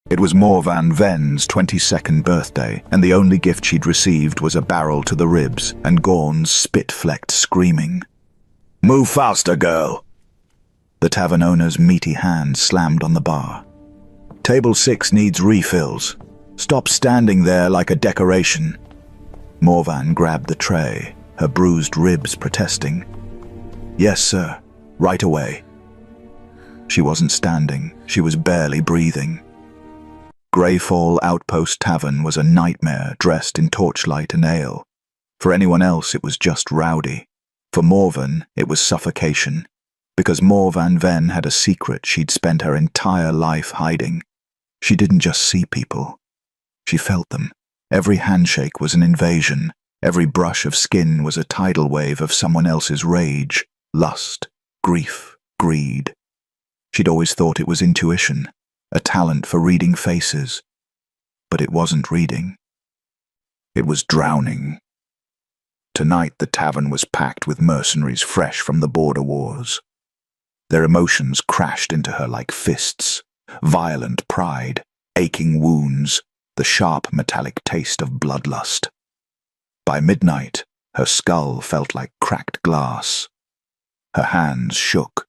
It was Morvan Ven's 22nd birthday, and the only gift she'd received was a barrel to the ribs and Gorn's spit-flecked screaming. "Move faster, girl!" The tavern owner's meaty hand slammed on the bar. "Table 6 needs refills. Stop standing there like a decoration." Morvan grabbed the tray, her bruised ribs protesting. "Yes, sir. Right away." She wasn't standing. She was barely breathing. Greyfall Outpost Tavern was a nightmare dressed in torchlight and ale. For anyone else, it was just rowdy. For Morvan, it was suffocation. Because Morvan Ven had a secret she'd spent her entire life hiding. She didn't just see people. She felt them. Every handshake was an invasion. Every brush of skin was a tidal wave of someone else's rage, lust, grief, greed. She'd always thought it was intuition, a talent for reading faces. But it wasn't reading. It was drowning. Tonight the tavern was packed with mercenaries fresh from the border wars. Their emotions crashed into her like fists. Violent pride, aching wounds, the sharp metallic taste of bloodlust. By midnight, her skull felt like cracked glass. Her hands shook.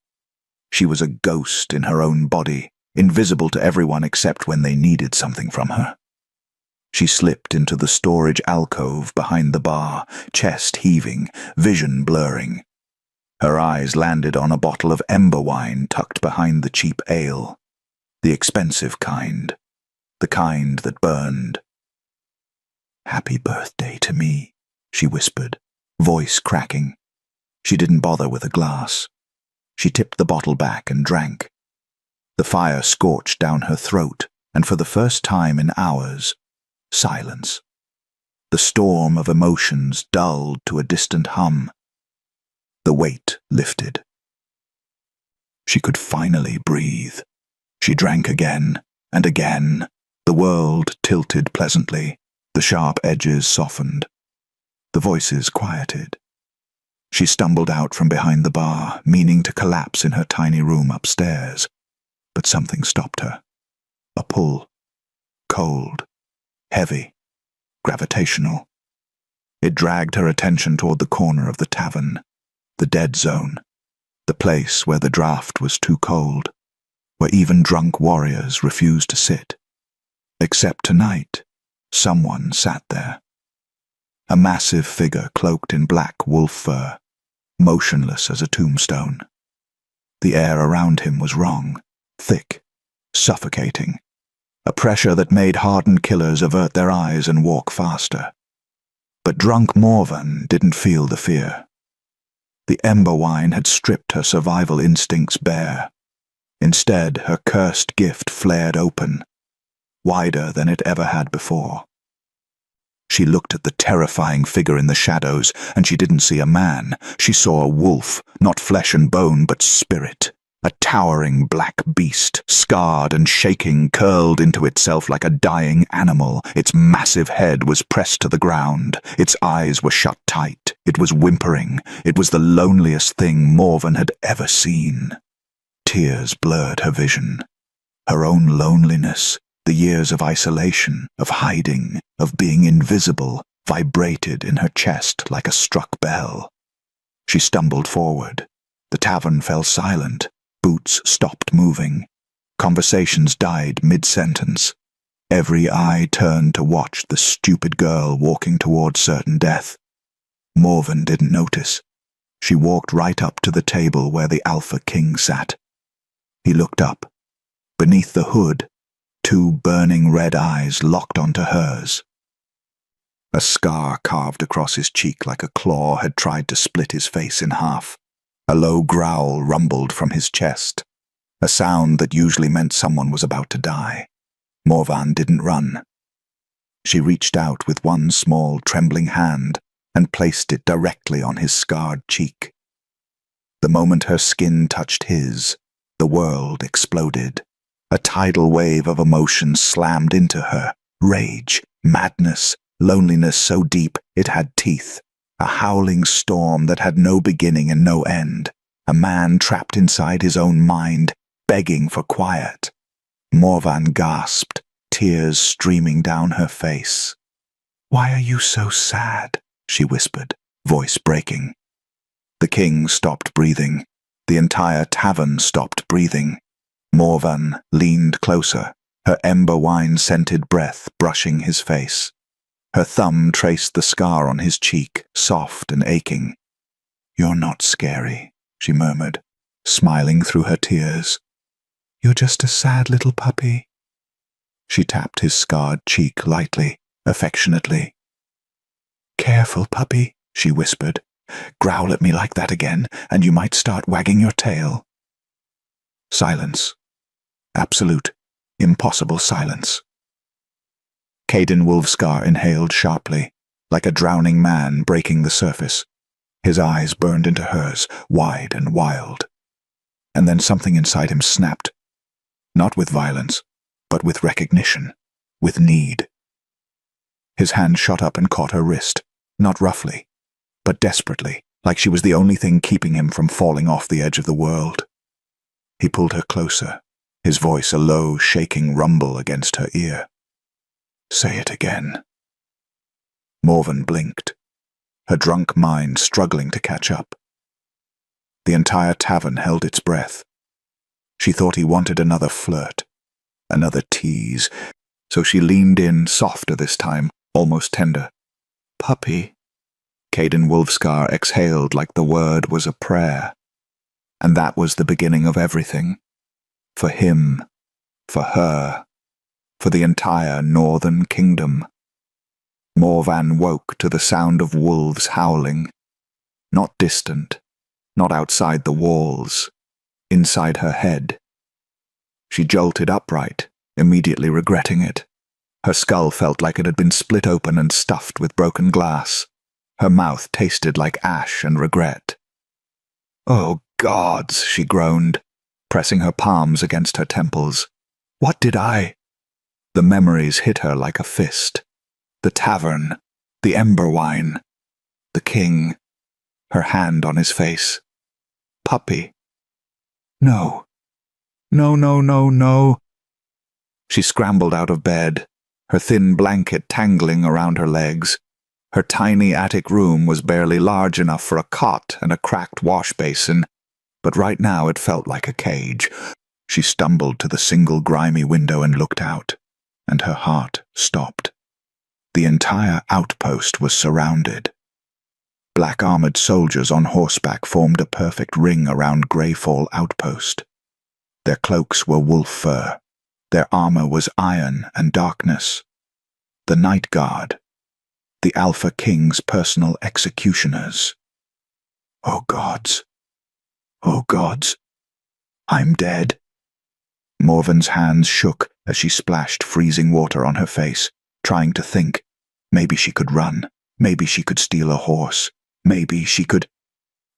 She was a ghost in her own body, invisible to everyone except when they needed something from her. She slipped into the storage alcove behind the bar, chest heaving, vision blurring. Her eyes landed on a bottle of ember wine tucked behind the cheap ale. The expensive kind. The kind that burned. "Happy birthday to me," she whispered, voice cracking. She didn't bother with a glass. She tipped the bottle back and drank. The fire scorched down her throat, and for the first time in hours, silence. The storm of emotions dulled to a distant hum. The weight lifted. She could finally breathe. She drank again and again. The world tilted pleasantly. The sharp edges softened. The voices quieted. She stumbled out from behind the bar, meaning to collapse in her tiny room upstairs. But something stopped her. A pull. Cold. Heavy. Gravitational. It dragged her attention toward the corner of the tavern. The dead zone. The place where the draft was too cold. Where even drunk warriors refused to sit. Except tonight, someone sat there. A massive figure cloaked in black wolf fur, motionless as a tombstone. The air around him was wrong, thick, suffocating, a pressure that made hardened killers avert their eyes and walk faster. But drunk Morvan didn't feel the fear. The ember wine had stripped her survival instincts bare. Instead, her cursed gift flared open, wider than it ever had before. She looked at the terrifying figure in the shadows, and she didn't see a man. She saw a wolf, not flesh and bone, but spirit. A towering black beast, scarred and shaking, curled into itself like a dying animal. Its massive head was pressed to the ground. Its eyes were shut tight. It was whimpering. It was the loneliest thing Morvan had ever seen. Tears blurred her vision. Her own loneliness, the years of isolation, of hiding, of being invisible, vibrated in her chest like a struck bell. She stumbled forward. The tavern fell silent. Boots stopped moving. Conversations died mid-sentence. Every eye turned to watch the stupid girl walking toward certain death. Morvan didn't notice. She walked right up to the table where the Alpha King sat. He looked up. Beneath the hood, two burning red eyes locked onto hers. A scar carved across his cheek like a claw had tried to split his face in half. A low growl rumbled from his chest, a sound that usually meant someone was about to die. Morvan didn't run. She reached out with one small, trembling hand and placed it directly on his scarred cheek. The moment her skin touched his, the world exploded. A tidal wave of emotion slammed into her. Rage, madness, loneliness so deep it had teeth. A howling storm that had no beginning and no end. A man trapped inside his own mind, begging for quiet. Morvan gasped, tears streaming down her face. "Why are you so sad?" she whispered, voice breaking. The king stopped breathing. The entire tavern stopped breathing. Morvan leaned closer, her ember wine-scented breath brushing his face. Her thumb traced the scar on his cheek, soft and aching. "You're not scary," she murmured, smiling through her tears. "You're just a sad little puppy." She tapped his scarred cheek lightly, affectionately. "Careful, puppy," she whispered. "Growl at me like that again, and you might start wagging your tail." Silence. Absolute, impossible silence. Caden Wolfscar inhaled sharply, like a drowning man breaking the surface. His eyes burned into hers, wide and wild. And then something inside him snapped. Not with violence, but with recognition, with need. His hand shot up and caught her wrist, not roughly, but desperately, like she was the only thing keeping him from falling off the edge of the world. He pulled her closer, his voice a low, shaking rumble against her ear. "Say it again." Morvan blinked, her drunk mind struggling to catch up. The entire tavern held its breath. She thought he wanted another flirt, another tease, so she leaned in, softer this time, almost tender. "Puppy." Caden Wolfscar exhaled like the word was a prayer. And that was the beginning of everything. For him, for her, for the entire northern kingdom. Morvan woke to the sound of wolves howling. Not distant, not outside the walls, inside her head. She jolted upright, immediately regretting it. Her skull felt like it had been split open and stuffed with broken glass. Her mouth tasted like ash and regret. "Oh, gods," she groaned, pressing her palms against her temples. "What did I—" The memories hit her like a fist. The tavern, the ember wine, the king, her hand on his face. "Puppy." "No. No, no, no, no." She scrambled out of bed, her thin blanket tangling around her legs. Her tiny attic room was barely large enough for a cot and a cracked wash basin, but right now it felt like a cage. She stumbled to the single grimy window and looked out, and her heart stopped. The entire outpost was surrounded. Black-armored soldiers on horseback formed a perfect ring around Greyfall Outpost. Their cloaks were wolf fur. Their armor was iron and darkness. The Night Guard, the Alpha King's personal executioners. "Oh gods. Oh gods. I'm dead." Morvan's hands shook as she splashed freezing water on her face, trying to think. Maybe she could run. Maybe she could steal a horse. Maybe she could—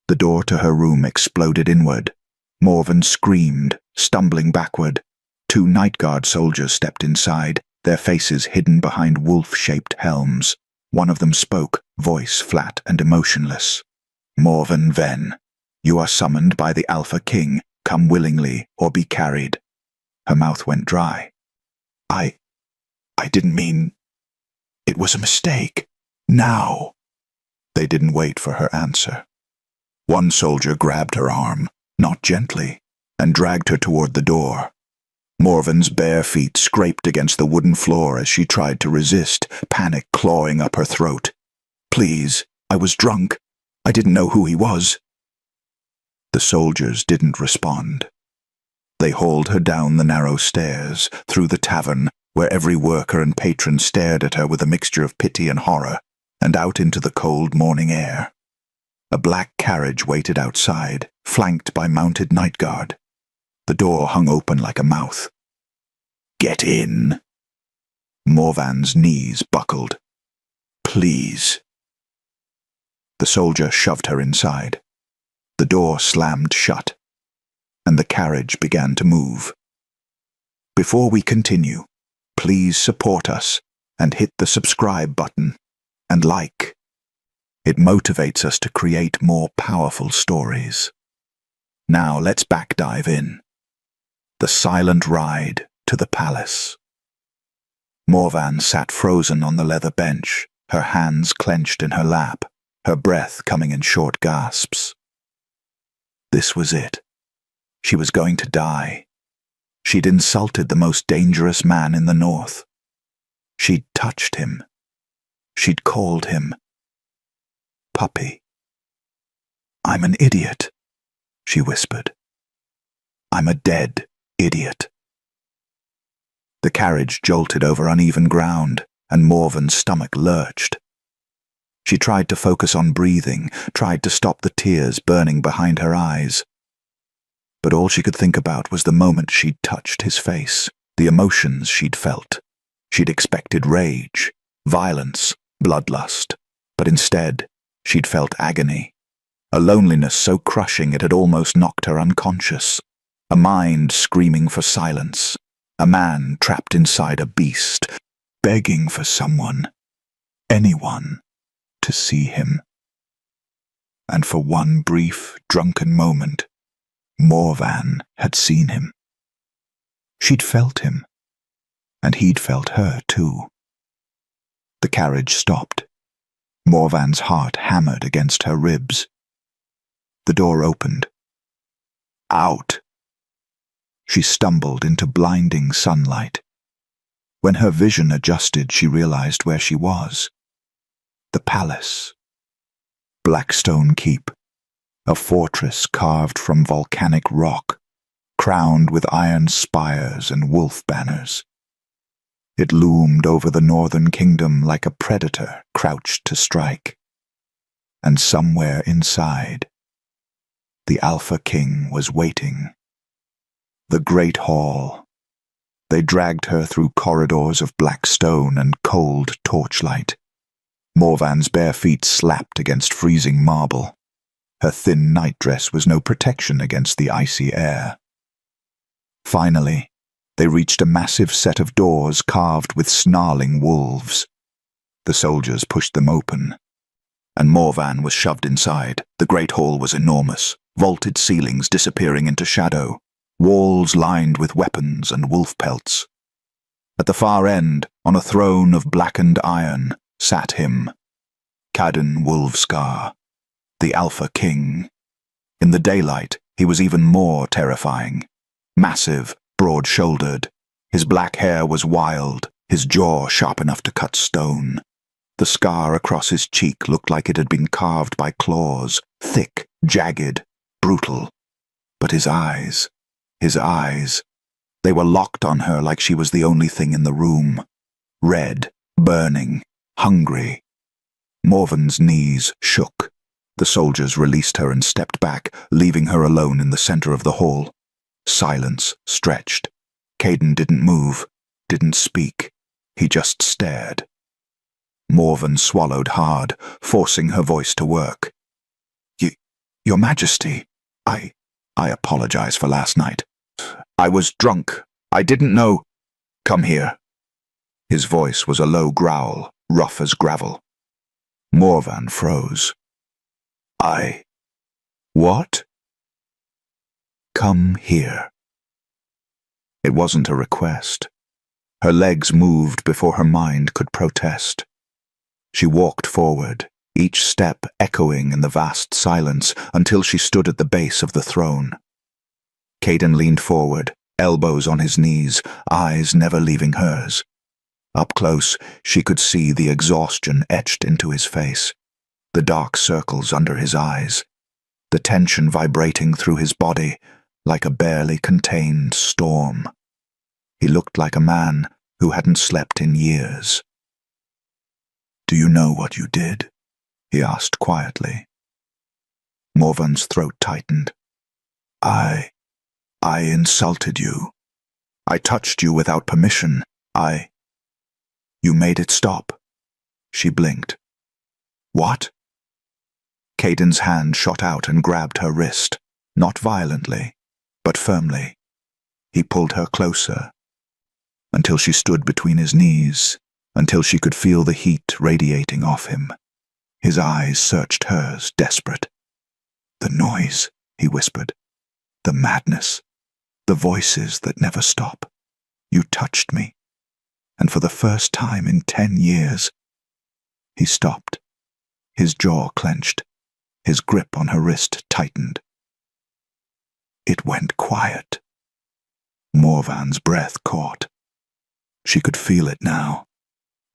The door to her room exploded inward. Morvan screamed, stumbling backward. 2 Night Guard soldiers stepped inside, their faces hidden behind wolf-shaped helms. One of them spoke, voice flat and emotionless. "Morvan Venn, you are summoned by the Alpha King. Come willingly or be carried." Her mouth went dry. I didn't mean— It was a mistake. Now." They didn't wait for her answer. One soldier grabbed her arm, not gently, and dragged her toward the door. Morvan's bare feet scraped against the wooden floor as she tried to resist, panic clawing up her throat. "Please, I was drunk. I didn't know who he was." The soldiers didn't respond. They hauled her down the narrow stairs, through the tavern, where every worker and patron stared at her with a mixture of pity and horror, and out into the cold morning air. A black carriage waited outside, flanked by mounted Night Guard. The door hung open like a mouth. "Get in." Morvan's knees buckled. "Please." The soldier shoved her inside. The door slammed shut, and the carriage began to move. Before we continue, please support us and hit the subscribe button and like. It motivates us to create more powerful stories. Now let's back dive in. The silent ride to the palace. Morvan sat frozen on the leather bench, her hands clenched in her lap, her breath coming in short gasps. This was it. She was going to die. She'd insulted the most dangerous man in the North. She'd touched him. She'd called him puppy. "I'm an idiot," she whispered. "I'm a dead idiot." The carriage jolted over uneven ground, and Morven's stomach lurched. She tried to focus on breathing, tried to stop the tears burning behind her eyes. But all she could think about was the moment she'd touched his face, the emotions she'd felt. She'd expected rage, violence, bloodlust, but instead, she'd felt agony, a loneliness so crushing it had almost knocked her unconscious, a mind screaming for silence, a man trapped inside a beast, begging for someone, anyone, to see him. And for one brief, drunken moment, Morvan had seen him. She'd felt him, and he'd felt her too. The carriage stopped. Morvan's heart hammered against her ribs. The door opened. Out! She stumbled into blinding sunlight. When her vision adjusted, she realized where she was. The palace. Blackstone Keep, a fortress carved from volcanic rock, crowned with iron spires and wolf banners. It loomed over the northern kingdom like a predator crouched to strike. And somewhere inside, the Alpha King was waiting. The great hall. They dragged her through corridors of black stone and cold torchlight. Morvan's bare feet slapped against freezing marble. Her thin nightdress was no protection against the icy air. Finally, they reached a massive set of doors carved with snarling wolves. The soldiers pushed them open, and Morvan was shoved inside. The great hall was enormous, vaulted ceilings disappearing into shadow, walls lined with weapons and wolf pelts. At the far end, on a throne of blackened iron, sat him, Caden Wolfscar, the Alpha King. In the daylight, he was even more terrifying. Massive, broad-shouldered. His black hair was wild, his jaw sharp enough to cut stone. The scar across his cheek looked like it had been carved by claws, thick, jagged, brutal. But his eyes, they were locked on her like she was the only thing in the room. Red, burning, hungry. Morven's knees shook. The soldiers released her and stepped back, leaving her alone in the center of the hall. Silence stretched. Caden didn't move, didn't speak. He just stared. Morven swallowed hard, forcing her voice to work. Your Majesty, I apologize for last night. I was drunk. I didn't know. Come here. His voice was a low growl, rough as gravel. Morvan froze. What? Come here. It wasn't a request. Her legs moved before her mind could protest. She walked forward, each step echoing in the vast silence until she stood at the base of the throne. Caden leaned forward, elbows on his knees, eyes never leaving hers. Up close, she could see the exhaustion etched into his face, the dark circles under his eyes, the tension vibrating through his body like a barely contained storm. He looked like a man who hadn't slept in years. "Do you know what you did?" he asked quietly. Morvan's throat tightened. I insulted you. I touched you without permission. You made it stop." She blinked. "What?" Caden's hand shot out and grabbed her wrist, not violently, but firmly. He pulled her closer, until she stood between his knees, until she could feel the heat radiating off him. His eyes searched hers, desperate. "The noise," he whispered. "The madness. The voices that never stop. You touched me. and for the first time in 10 years. He stopped. His jaw clenched. His grip on her wrist tightened. It went quiet. Morvan's breath caught. She could feel it now,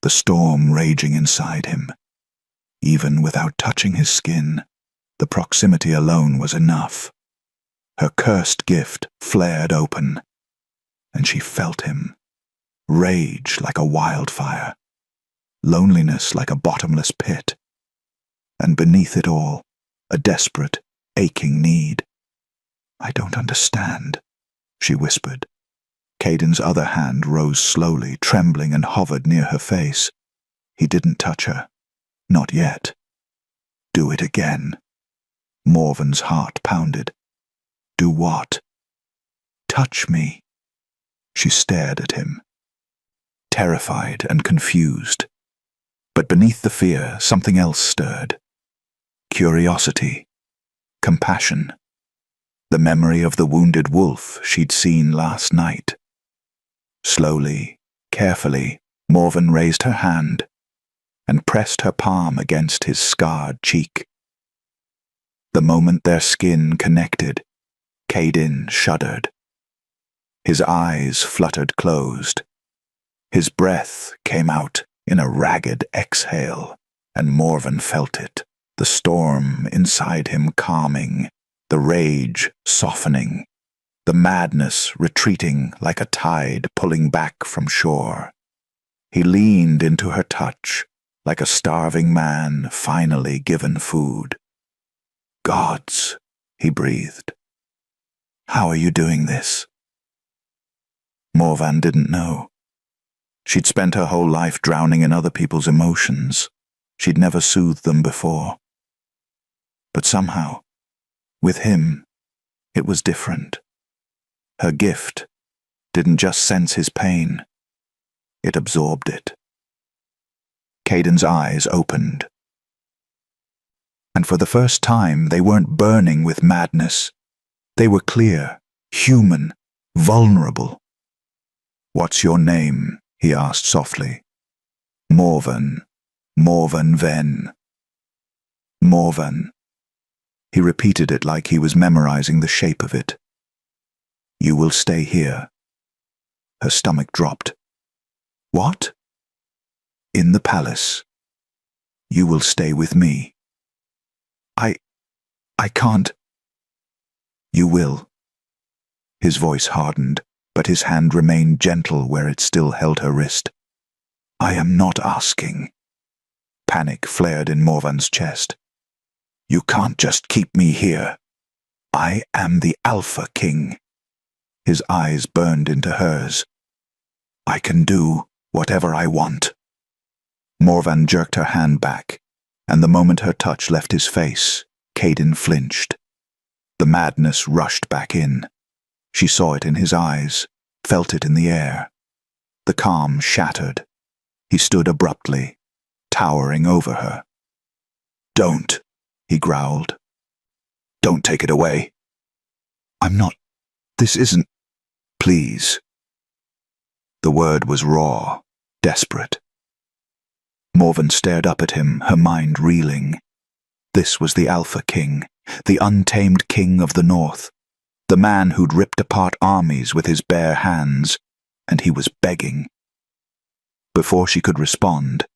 the storm raging inside him. Even without touching his skin, the proximity alone was enough. Her cursed gift flared open, and she felt him. Rage like a wildfire, loneliness like a bottomless pit, and beneath it all, a desperate, aching need. "I don't understand," she whispered. Caden's other hand rose slowly, trembling, and hovered near her face. He didn't touch her. Not yet. "Do it again." Morvan's heart pounded. "Do what?" "Touch me." She stared at him, terrified and confused. But beneath the fear, something else stirred. Curiosity. Compassion. The memory of the wounded wolf she'd seen last night. Slowly, carefully, Morvan raised her hand and pressed her palm against his scarred cheek. The moment their skin connected, Caden shuddered. His eyes fluttered closed. His breath came out in a ragged exhale, and Morvan felt it, the storm inside him calming, the rage softening, the madness retreating like a tide pulling back from shore. He leaned into her touch, like a starving man finally given food. "Gods," he breathed. "How are you doing this?" Morvan didn't know. She'd spent her whole life drowning in other people's emotions. She'd never soothed them before. But somehow, with him, it was different. Her gift didn't just sense his pain, it absorbed it. Caden's eyes opened. And for the first time, they weren't burning with madness. They were clear, human, vulnerable. "What's your name?" he asked softly. "Morvan. Morvan Ven." "Morvan." He repeated it like he was memorizing the shape of it. "You will stay here." Her stomach dropped. "What?" "In the palace. You will stay with me." I can't." "You will." His voice hardened, but his hand remained gentle where it still held her wrist. "I am not asking." Panic flared in Morvan's chest. "You can't just keep me here. I am the Alpha King." His eyes burned into hers. "I can do whatever I want." Morvan jerked her hand back, and the moment her touch left his face, Caden flinched. The madness rushed back in. She saw it in his eyes, felt it in the air. The calm shattered. He stood abruptly, towering over her. "Don't," he growled. "Don't take it away." "I'm not. This isn't. Please." The word was raw, desperate. Morvan stared up at him, her mind reeling. This was the Alpha King, the untamed king of the North, the man who'd ripped apart armies with his bare hands, and he was begging. Before she could respond,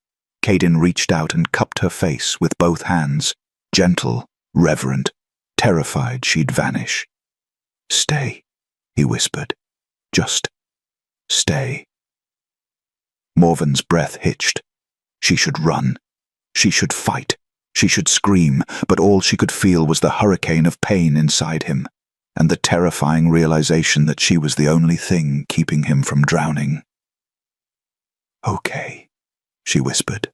Caden reached out and cupped her face with both hands, gentle, reverent, terrified she'd vanish. "Stay," he whispered. "Just stay." Morvan's breath hitched. She should run. She should fight. She should scream, but all she could feel was the hurricane of pain inside him, and the terrifying realization that she was the only thing keeping him from drowning. "Okay," she whispered.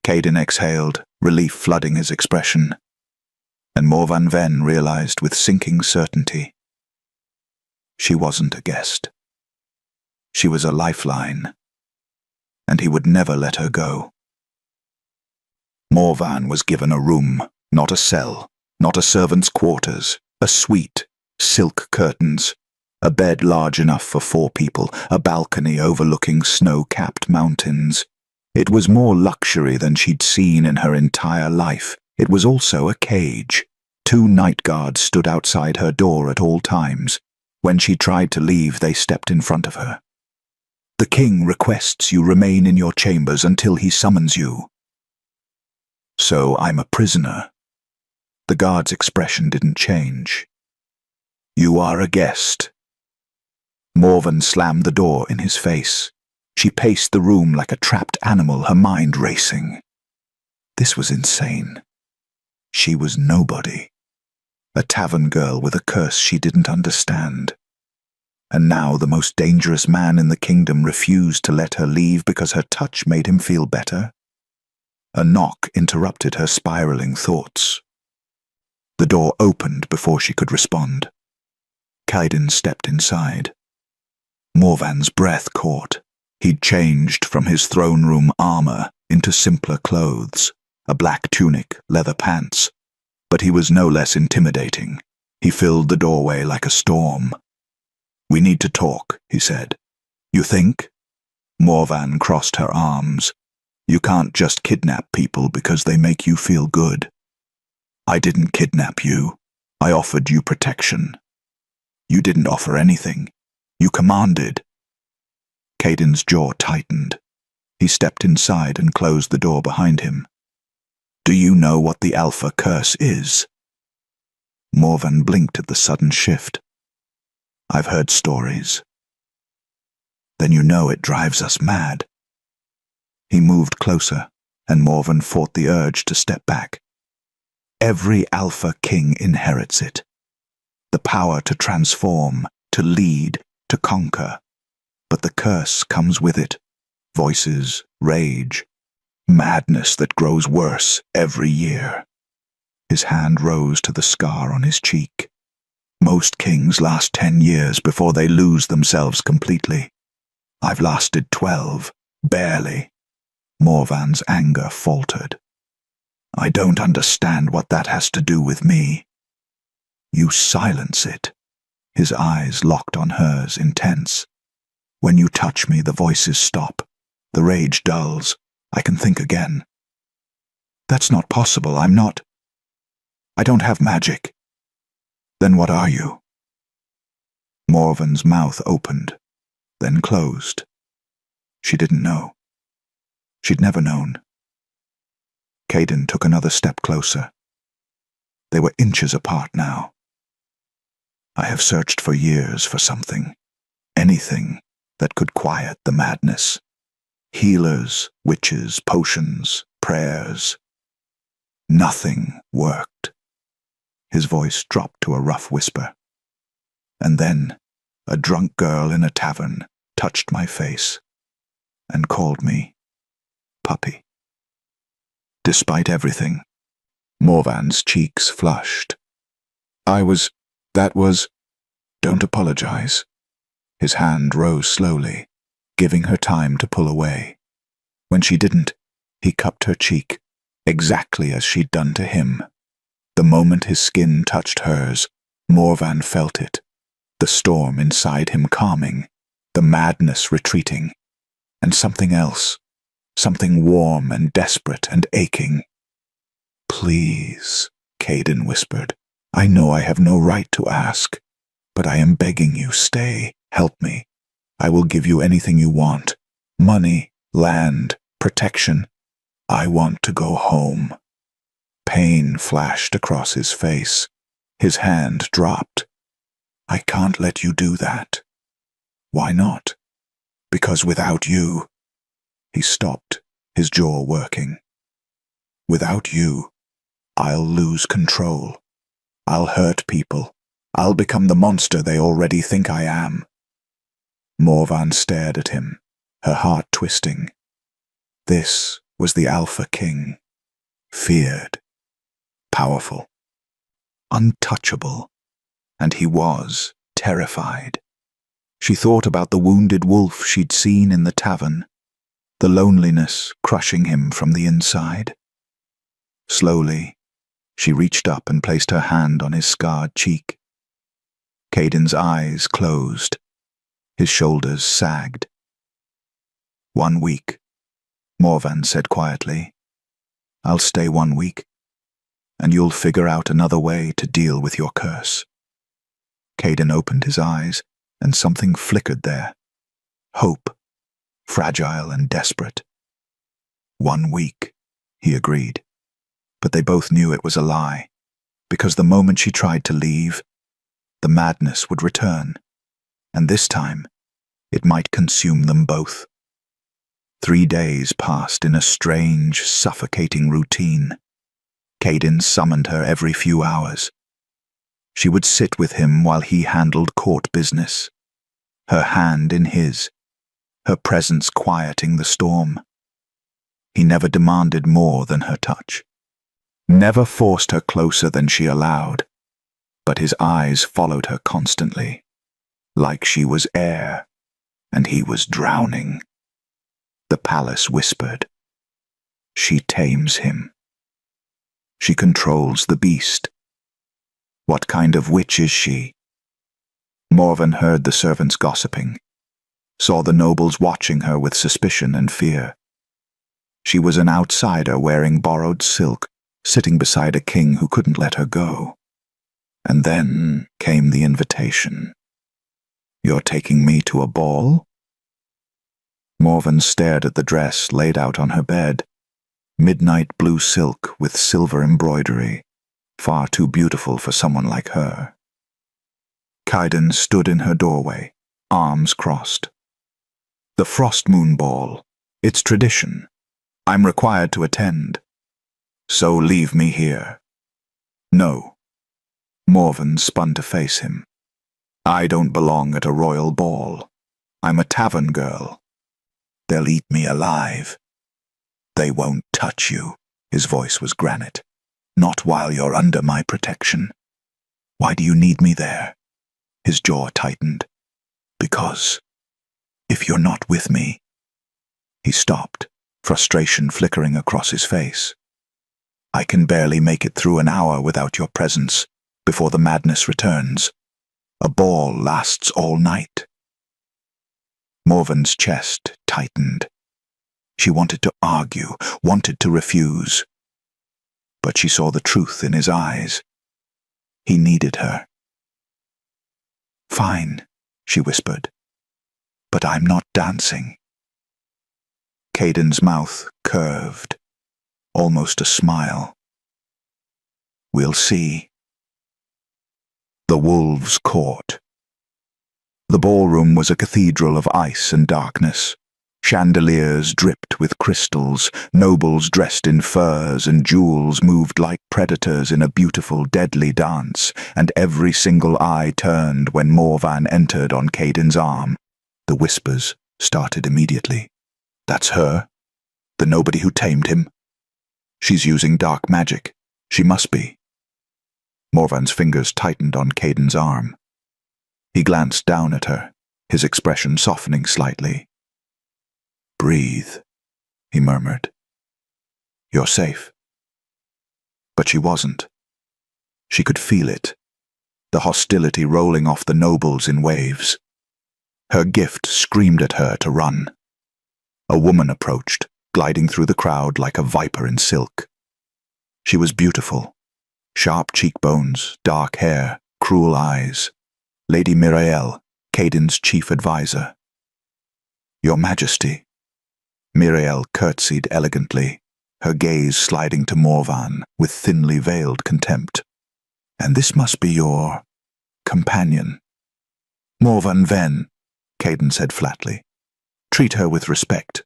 Caden exhaled, relief flooding his expression, and Morvan Ven realized with sinking certainty. She wasn't a guest. She was a lifeline, and he would never let her go. Morvan was given a room, not a cell, not a servant's quarters, a suite, silk curtains, A bed large enough for 4 people, a balcony overlooking snow-capped mountains. It was more luxury than she'd seen in her entire life. It was also a cage. 2 night guards stood outside her door at all times. When she tried to leave, they stepped in front of her. "The king requests you remain in your chambers until he summons you." "So I'm a prisoner?" The guard's expression didn't change. "You are a guest." Morven slammed the door in his face. She paced the room like a trapped animal, her mind racing. This was insane. She was nobody. A tavern girl with a curse she didn't understand. And now the most dangerous man in the kingdom refused to let her leave because her touch made him feel better. A knock interrupted her spiraling thoughts. The door opened before she could respond. Kaiden stepped inside. Morvan's breath caught. He'd changed from his throne room armor into simpler clothes, a black tunic, leather pants. But he was no less intimidating. He filled the doorway like a storm. "We need to talk," he said. "You think?" Morvan crossed her arms. "You can't just kidnap people because they make you feel good." "I didn't kidnap you. I offered you protection." "You didn't offer anything. You commanded." Kaiden's jaw tightened. He stepped inside and closed the door behind him. "Do you know what the Alpha Curse is?" Morvan blinked at the sudden shift. "I've heard stories." "Then you know it drives us mad." He moved closer, and Morvan fought the urge to step back. "Every Alpha King inherits it. The power to transform, to lead, to conquer. But the curse comes with it. Voices, rage, madness that grows worse every year." His hand rose to the scar on his cheek. "Most kings last 10 years before they lose themselves completely. I've lasted 12, barely." Morvan's anger faltered. "I don't understand what that has to do with me." "You silence it." His eyes locked on hers, intense. "When you touch me, the voices stop. The rage dulls. I can think again." "That's not possible. I don't have magic." "Then what are you?" Morvan's mouth opened, then closed. She didn't know. She'd never known. Kaiden took another step closer. They were inches apart now. "I have searched for years for something, anything that could quiet the madness. Healers, witches, potions, prayers. Nothing worked." His voice dropped to a rough whisper. "And then a drunk girl in a tavern touched my face and called me puppy." Despite everything, Morvan's cheeks flushed. That was, "Don't apologize." His hand rose slowly, giving her time to pull away. When she didn't, he cupped her cheek, exactly as she'd done to him. The moment his skin touched hers, Morvan felt it, the storm inside him calming, the madness retreating, and something else, something warm and desperate and aching. "Please," Kaiden whispered. "I know I have no right to ask, but I am begging you, stay, help me. I will give you anything you want. Money, land, protection. I want to go home." Pain flashed across his face. His hand dropped. "I can't let you do that." "Why not?" "Because without you—" He stopped, his jaw working. "Without you, I'll lose control. I'll hurt people. I'll become the monster they already think I am." Morvan stared at him, her heart twisting. This was the Alpha King. Feared. Powerful. Untouchable. And he was terrified. She thought about the wounded wolf she'd seen in the tavern, the loneliness crushing him from the inside. Slowly, she reached up and placed her hand on his scarred cheek. Caden's eyes closed. His shoulders sagged. 1 week, Morvan said quietly. I'll stay 1 week, and you'll figure out another way to deal with your curse. Caden opened his eyes, and something flickered there. Hope, fragile and desperate. 1 week, he agreed. But they both knew it was a lie, because the moment she tried to leave, the madness would return, and this time, it might consume them both. 3 days passed in a strange, suffocating routine. Caden summoned her every few hours. She would sit with him while he handled court business, her hand in his, her presence quieting the storm. He never demanded more than her touch, never forced her closer than she allowed, but his eyes followed her constantly, like she was air, and he was drowning. The palace whispered. She tames him. She controls the beast. What kind of witch is she? Morvan heard the servants gossiping, saw the nobles watching her with suspicion and fear. She was an outsider wearing borrowed silk, sitting beside a king who couldn't let her go. And then came the invitation. You're taking me to a ball? Morvan stared at the dress laid out on her bed. Midnight blue silk with silver embroidery, far too beautiful for someone like her. Caden stood in her doorway, arms crossed. The Frost Moon Ball, it's tradition. I'm required to attend. So leave me here. No. Morvan spun to face him. I don't belong at a royal ball. I'm a tavern girl. They'll eat me alive. They won't touch you. His voice was granite. Not while you're under my protection. Why do you need me there? His jaw tightened. Because if you're not with me. He stopped, frustration flickering across his face. I can barely make it through an hour without your presence, before the madness returns. A ball lasts all night. Morvan's chest tightened. She wanted to argue, wanted to refuse. But she saw the truth in his eyes. He needed her. Fine, she whispered. But I'm not dancing. Caden's mouth curved, almost a smile. We'll see. The Wolves' Court. The ballroom was a cathedral of ice and darkness. Chandeliers dripped with crystals, nobles dressed in furs and jewels moved like predators in a beautiful, deadly dance, and every single eye turned when Morvan entered on Caden's arm. The whispers started immediately. That's her? The nobody who tamed him? She's using dark magic. She must be. Morvan's fingers tightened on Caden's arm. He glanced down at her, his expression softening slightly. Breathe, he murmured. You're safe. But she wasn't. She could feel it, the hostility rolling off the nobles in waves. Her gift screamed at her to run. A woman approached, gliding through the crowd like a viper in silk. She was beautiful. Sharp cheekbones, dark hair, cruel eyes. Lady Mirael, Caden's chief advisor. Your Majesty. Mirael curtsied elegantly, her gaze sliding to Morvan with thinly veiled contempt. And this must be your companion. Morvan Ven, Caden said flatly. Treat her with respect.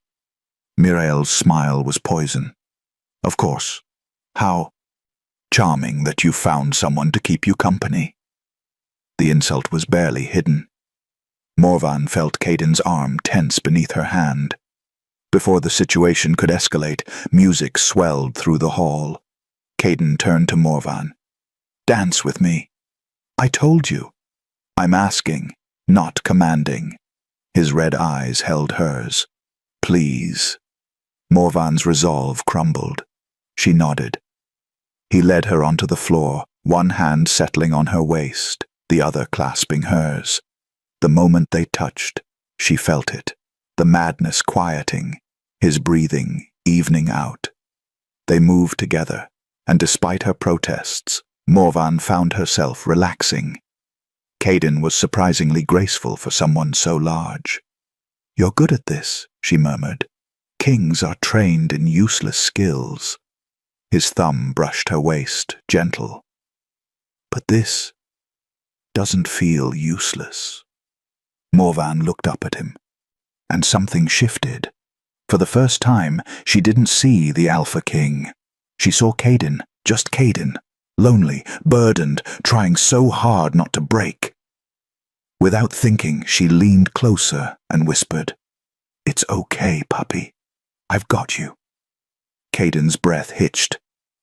Mirael's smile was poison. Of course. How charming that you found someone to keep you company. The insult was barely hidden. Morvan felt Caden's arm tense beneath her hand. Before the situation could escalate, music swelled through the hall. Caden turned to Morvan. Dance with me. I told you. I'm asking, not commanding. His red eyes held hers. Please. Morvan's resolve crumbled. She nodded. He led her onto the floor, one hand settling on her waist, the other clasping hers. The moment they touched, she felt it, the madness quieting, his breathing evening out. They moved together, and despite her protests, Morvan found herself relaxing. Caden was surprisingly graceful for someone so large. "You're good at this," she murmured. "Kings are trained in useless skills." His thumb brushed her waist, gentle. "But this doesn't feel useless." Morvan looked up at him, and something shifted. For the first time, she didn't see the Alpha King. She saw Caden, just Caden, lonely, burdened, trying so hard not to break. Without thinking, she leaned closer and whispered, "It's okay, puppy. I've got you." Caden's breath hitched.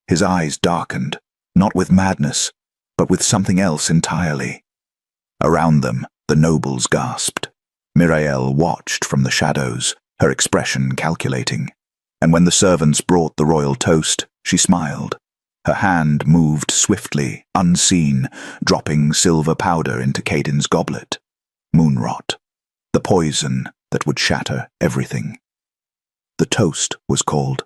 His eyes darkened, not with madness, but with something else entirely. Around them, the nobles gasped. Mirael watched from the shadows, her expression calculating. And when the servants brought the royal toast, she smiled. Her hand moved swiftly, unseen, dropping silver powder into Caden's goblet. Moonrot, the poison that would shatter everything. The toast was called.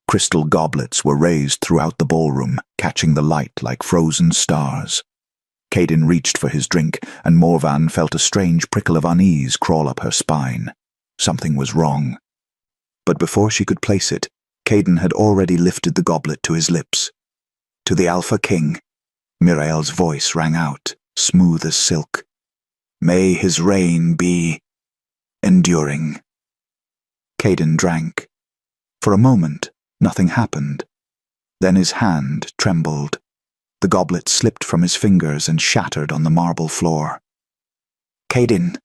Crystal goblets were raised throughout the ballroom, catching the light like frozen stars. Caden reached for his drink, and Morvan felt a strange prickle of unease crawl up her spine. Something was wrong. But before she could place it, Caden had already lifted the goblet to his lips. "To the Alpha King," Mirael's voice rang out, smooth as silk. "May his reign be enduring." Caden drank. For a moment, nothing happened. Then his hand trembled. The goblet slipped from his fingers and shattered on the marble floor. "Caden!"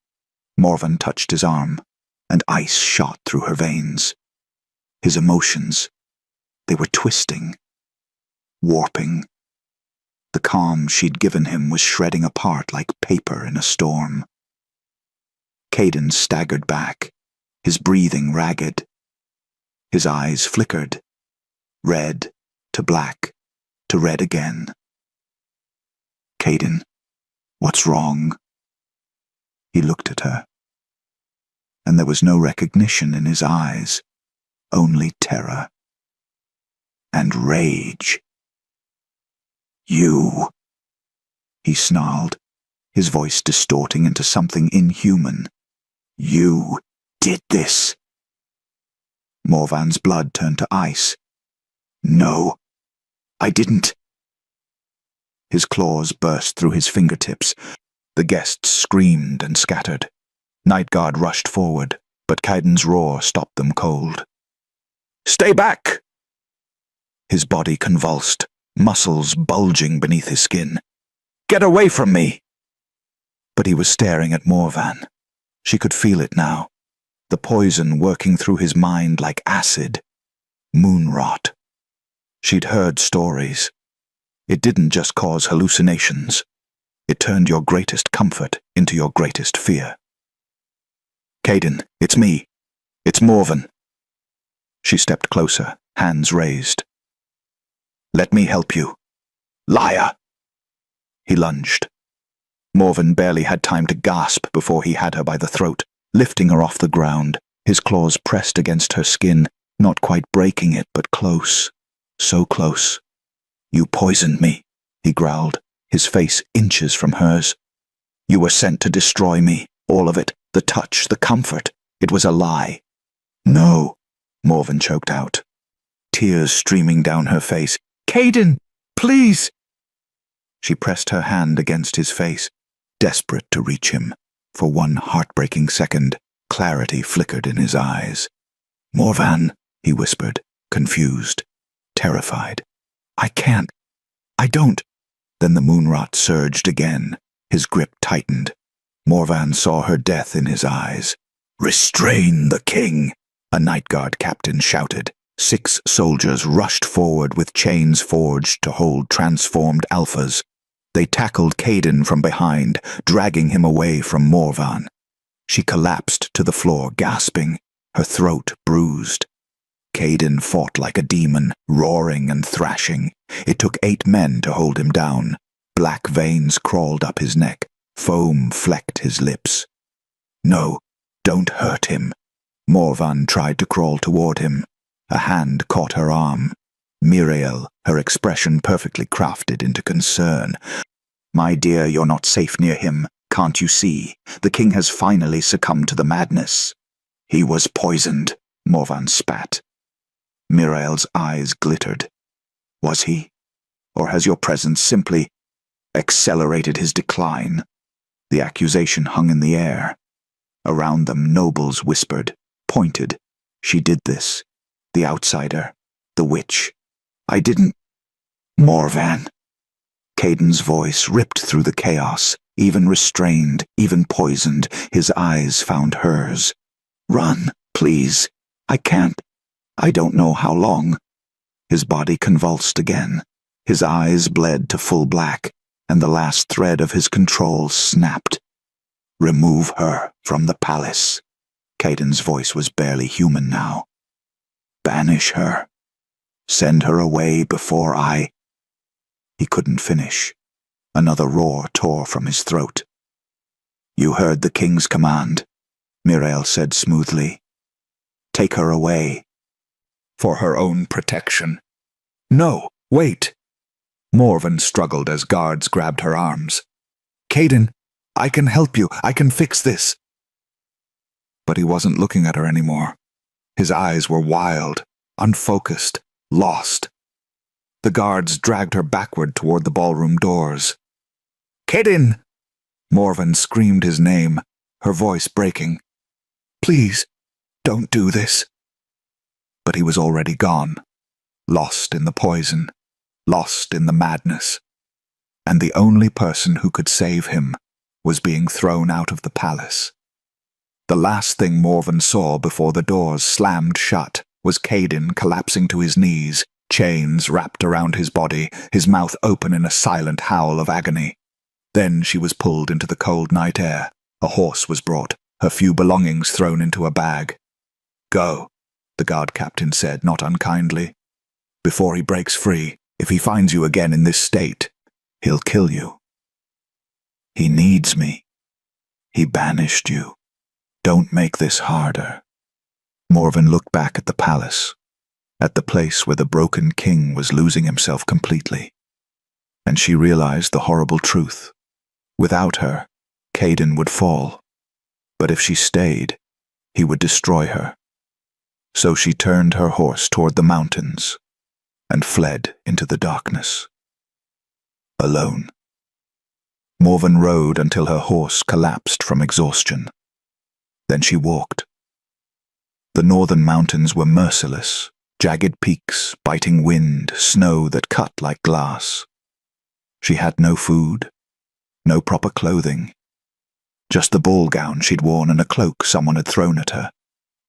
Morvan touched his arm, and ice shot through her veins. His emotions, they were twisting, warping. The calm she'd given him was shredding apart like paper in a storm. Caden staggered back, his breathing ragged. His eyes flickered, red to black to red again. "Caden, what's wrong?" He looked at her, and there was no recognition in his eyes, only terror and rage. "You," he snarled, his voice distorting into something inhuman. "You did this." Morvan's blood turned to ice. "No, I didn't." His claws burst through his fingertips. The guests screamed and scattered. Nightguard rushed forward, but Caden's roar stopped them cold. "Stay back!" His body convulsed, muscles bulging beneath his skin. "Get away from me!" But he was staring at Morvan. She could feel it now, the poison working through his mind like acid. Moonrot. She'd heard stories. It didn't just cause hallucinations. It turned your greatest comfort into your greatest fear. "Caden, it's me. It's Morvan." She stepped closer, hands raised. "Let me help you." "Liar!" He lunged. Morvan barely had time to gasp before he had her by the throat, lifting her off the ground, his claws pressed against her skin, not quite breaking it, but close, so close. "You poisoned me," he growled, his face inches from hers. "You were sent to destroy me, all of it, the touch, the comfort. It was a lie." "No," Morvan choked out, tears streaming down her face. "Caden, please!" She pressed her hand against his face, desperate to reach him. For one heartbreaking second, clarity flickered in his eyes. "Morvan," he whispered, confused, terrified. "I can't. I don't." Then the moonrot surged again. His grip tightened. Morvan saw her death in his eyes. "Restrain the king," a Nightguard captain shouted. 6 soldiers rushed forward with chains forged to hold transformed alphas. They tackled Caden from behind, dragging him away from Morvan. She collapsed to the floor, gasping, her throat bruised. Caden fought like a demon, roaring and thrashing. It took 8 men to hold him down. Black veins crawled up his neck. Foam flecked his lips. "No, don't hurt him." Morvan tried to crawl toward him. A hand caught her arm. Miriel, her expression perfectly crafted into concern. "My dear, you're not safe near him. Can't you see? The king has finally succumbed to the madness." "He was poisoned," Morvan spat. Miriel's eyes glittered. "Was he? Or has your presence simply accelerated his decline?" The accusation hung in the air. Around them, nobles whispered, pointed. "She did this. The outsider. The witch. I didn't—" "Morvan." Caden's voice ripped through the chaos. Even restrained, even poisoned, his eyes found hers. "Run, please. I can't. I don't know how long." His body convulsed again. His eyes bled to full black, and the last thread of his control snapped. "Remove her from the palace." Caden's voice was barely human now. "Banish her. Send her away before I—" He couldn't finish. Another roar tore from his throat. "You heard the king's command," Miriel said smoothly. "Take her away." "For her own protection." "No, wait." Morvan struggled as guards grabbed her arms. "Caden, I can help you. I can fix this." But he wasn't looking at her anymore. His eyes were wild, unfocused, lost. The guards dragged her backward toward the ballroom doors. "Caden!" Morvan screamed his name, her voice breaking. "Please, don't do this." But he was already gone, lost in the poison, lost in the madness. And the only person who could save him was being thrown out of the palace. The last thing Morvan saw before the doors slammed shut was Caden collapsing to his knees, chains wrapped around his body, his mouth open in a silent howl of agony. Then she was pulled into the cold night air. A horse was brought, her few belongings thrown into a bag. "Go," the guard captain said, not unkindly. "Before he breaks free, if he finds you again in this state, he'll kill you." "He needs me. He banished you. Don't make this harder." Morvan looked back at the palace, at the place where the broken king was losing himself completely. And she realized the horrible truth. Without her, Caden would fall. But if she stayed, he would destroy her. So she turned her horse toward the mountains and fled into the darkness. Alone. Morvan rode until her horse collapsed from exhaustion. Then she walked. The northern mountains were merciless, jagged peaks, biting wind, snow that cut like glass. She had no food, no proper clothing. Just the ball gown she'd worn and a cloak someone had thrown at her.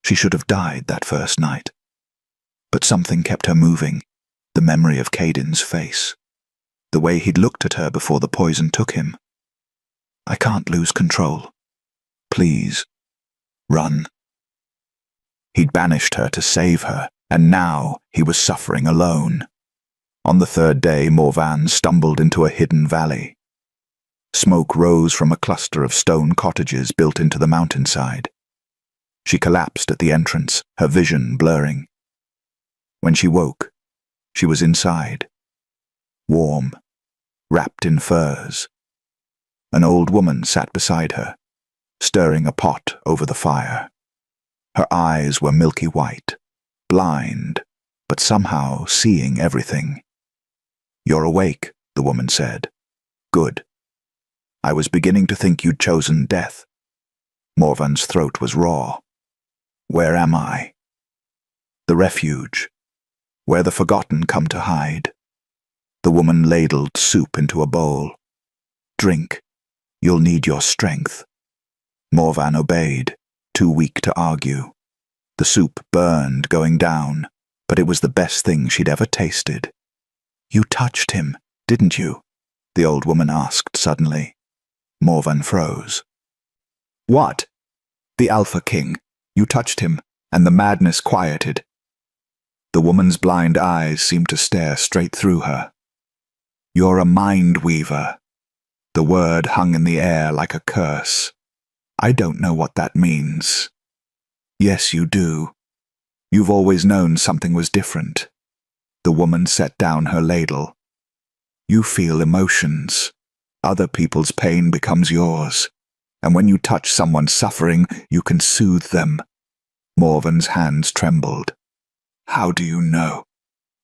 She should have died that first night. But something kept her moving, the memory of Caden's face. The way he'd looked at her before the poison took him. "I can't lose control. Please, run." He'd banished her to save her, and now he was suffering alone. On the third day, Morvan stumbled into a hidden valley. Smoke rose from a cluster of stone cottages built into the mountainside. She collapsed at the entrance, her vision blurring. When she woke, she was inside. Warm, wrapped in furs. An old woman sat beside her, stirring a pot over the fire. Her eyes were milky white, blind, but somehow seeing everything. "You're awake," the woman said. "Good. I was beginning to think you'd chosen death." Morvan's throat was raw. "Where am I?" "The refuge, where the forgotten come to hide." The woman ladled soup into a bowl. "Drink. You'll need your strength." Morvan obeyed, too weak to argue. The soup burned going down, but it was the best thing she'd ever tasted. "You touched him, didn't you?" the old woman asked suddenly. Morvan froze. "What?" "The Alpha King. You touched him, and the madness quieted." The woman's blind eyes seemed to stare straight through her. "You're a mind weaver," The word hung in the air like a curse. I don't know what that means. Yes, you do. You've always known something was different. The woman set down her ladle. You feel emotions. Other people's pain becomes yours. And when you touch someone suffering, you can soothe them. Morven's hands trembled. How do you know?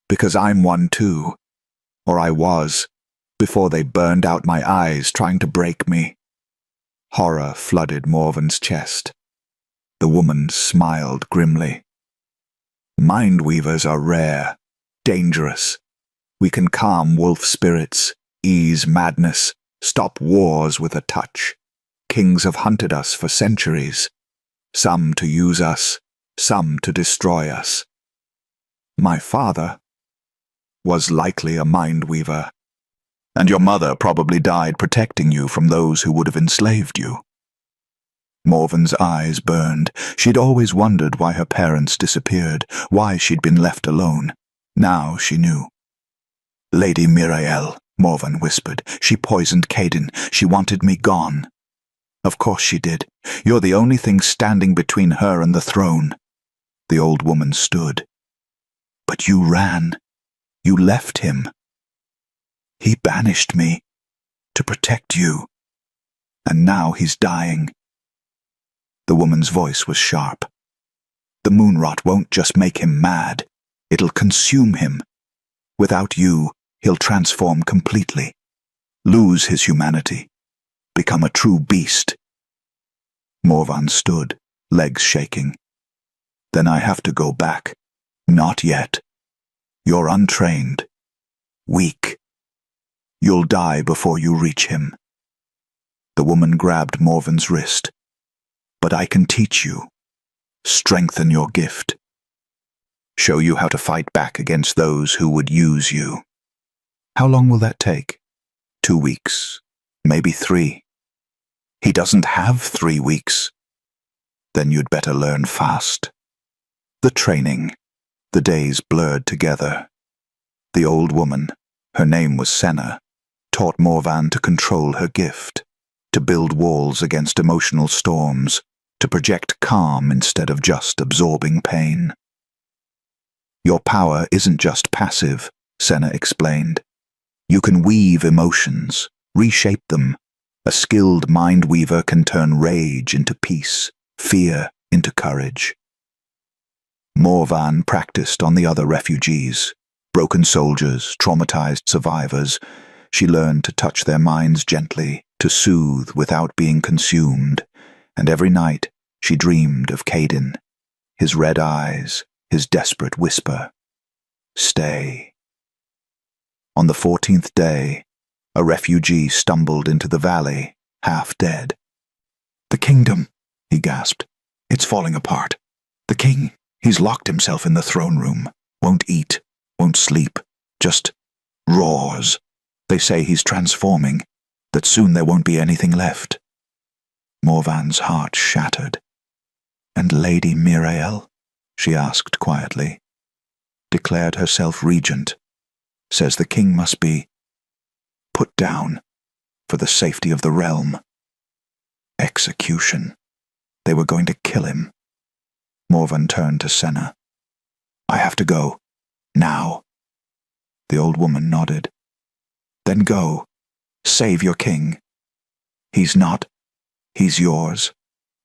Because I'm one too. Or I was, before they burned out my eyes trying to break me. Horror flooded Morven's chest. The woman smiled grimly. Mind-weavers are rare, dangerous. We can calm wolf spirits, ease madness, stop wars with a touch. Kings have hunted us for centuries. Some to use us, some to destroy us. My father was likely a mind-weaver. And your mother probably died protecting you from those who would have enslaved you. Morven's eyes burned. She'd always wondered why her parents disappeared, why she'd been left alone. Now she knew. Lady Mirael, Morven whispered. She poisoned Caden. She wanted me gone. Of course she did. You're the only thing standing between her and the throne. The old woman stood. But you ran. You left him. He banished me to protect you. And now he's dying. The woman's voice was sharp. The moon rot won't just make him mad. It'll consume him. Without you, he'll transform completely. Lose his humanity. Become a true beast. Morvan stood, legs shaking. Then I have to go back. Not yet. You're untrained. Weak. You'll die before you reach him. The woman grabbed Morven's wrist. But I can teach you. Strengthen your gift. Show you how to fight back against those who would use you. How long will that take? 2 weeks. Maybe 3. He doesn't have 3 weeks. Then you'd better learn fast. The training. The days blurred together. The old woman, her name was Senna, taught Morvan to control her gift, to build walls against emotional storms, to project calm instead of just absorbing pain. Your power isn't just passive, Senna explained. You can weave emotions, reshape them. A skilled mind-weaver can turn rage into peace, fear into courage. Morvan practiced on the other refugees, broken soldiers, traumatized survivors. She learned to touch their minds gently, to soothe without being consumed, and every night she dreamed of Caden, his red eyes, his desperate whisper, "Stay." On the 14th day, a refugee stumbled into the valley, half dead. "The kingdom," he gasped. "It's falling apart. The king, he's locked himself in the throne room, won't eat, won't sleep, just roars. They say he's transforming, that soon there won't be anything left." Morvan's heart shattered. "And Lady Mirael?" she asked quietly. "Declared herself regent. Says the king must be put down for the safety of the realm." Execution. They were going to kill him. Morvan turned to Senna. "I have to go. Now." The old woman nodded. "Then go. Save your king. He's not. He's yours.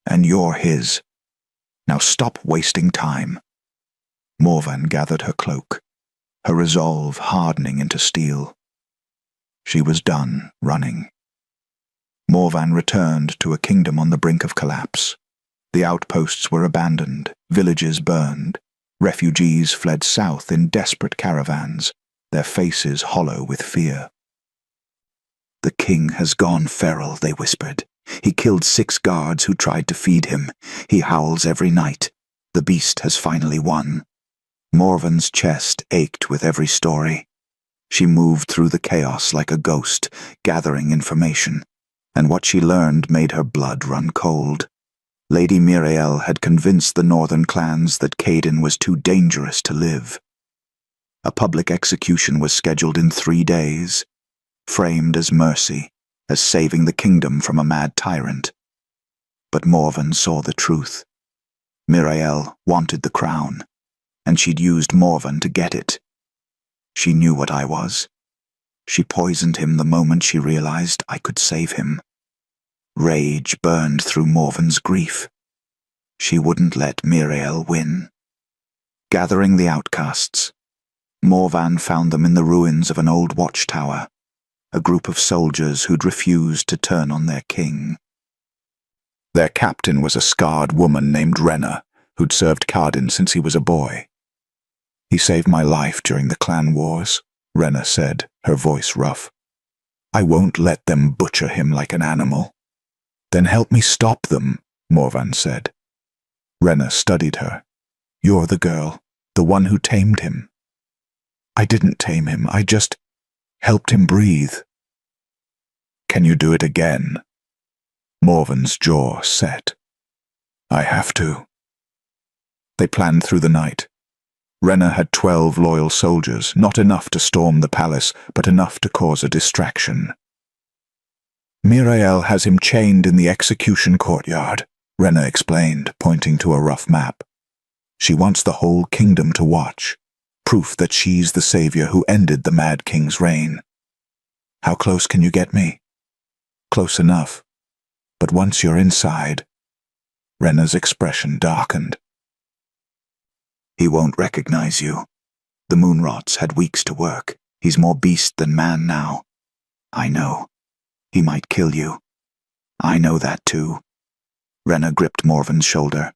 And you're his. Now stop wasting time." Morvan gathered her cloak, her resolve hardening into steel. She was done running. Morvan returned to a kingdom on the brink of collapse. The outposts were abandoned, villages burned. Refugees fled south in desperate caravans, their faces hollow with fear. "The king has gone feral," they whispered. "He killed 6 guards who tried to feed him. He howls every night. The beast has finally won." Morvan's chest ached with every story. She moved through the chaos like a ghost, gathering information, and what she learned made her blood run cold. Lady Mirael had convinced the northern clans that Caden was too dangerous to live. A public execution was scheduled in 3 days. Framed as mercy, as saving the kingdom from a mad tyrant. But Morven saw the truth. Mirael wanted the crown, and she'd used Morven to get it. She knew what I was. She poisoned him the moment she realized I could save him. Rage burned through Morven's grief. She wouldn't let Mirael win. Gathering the outcasts, Morvan found them in the ruins of an old watchtower, a group of soldiers who'd refused to turn on their king. Their captain was a scarred woman named Renna, who'd served Cardin since he was a boy. "He saved my life during the clan wars," Renna said, her voice rough. "I won't let them butcher him like an animal." "Then help me stop them," Morvan said. Renna studied her. "You're the girl, the one who tamed him." "I didn't tame him, I just helped him breathe." "Can you do it again?" Morven's jaw set. "I have to." They planned through the night. Renna had 12 loyal soldiers, not enough to storm the palace, but enough to cause a distraction. "Mirael has him chained in the execution courtyard," Renna explained, pointing to a rough map. "She wants the whole kingdom to watch, proof that she's the savior who ended the Mad King's reign." "How close can you get me?" "Close enough. But once you're inside..." Renna's expression darkened. "He won't recognize you. The Moonrots had weeks to work. He's more beast than man now. I know. He might kill you. I know that too." Renna gripped Morven's shoulder.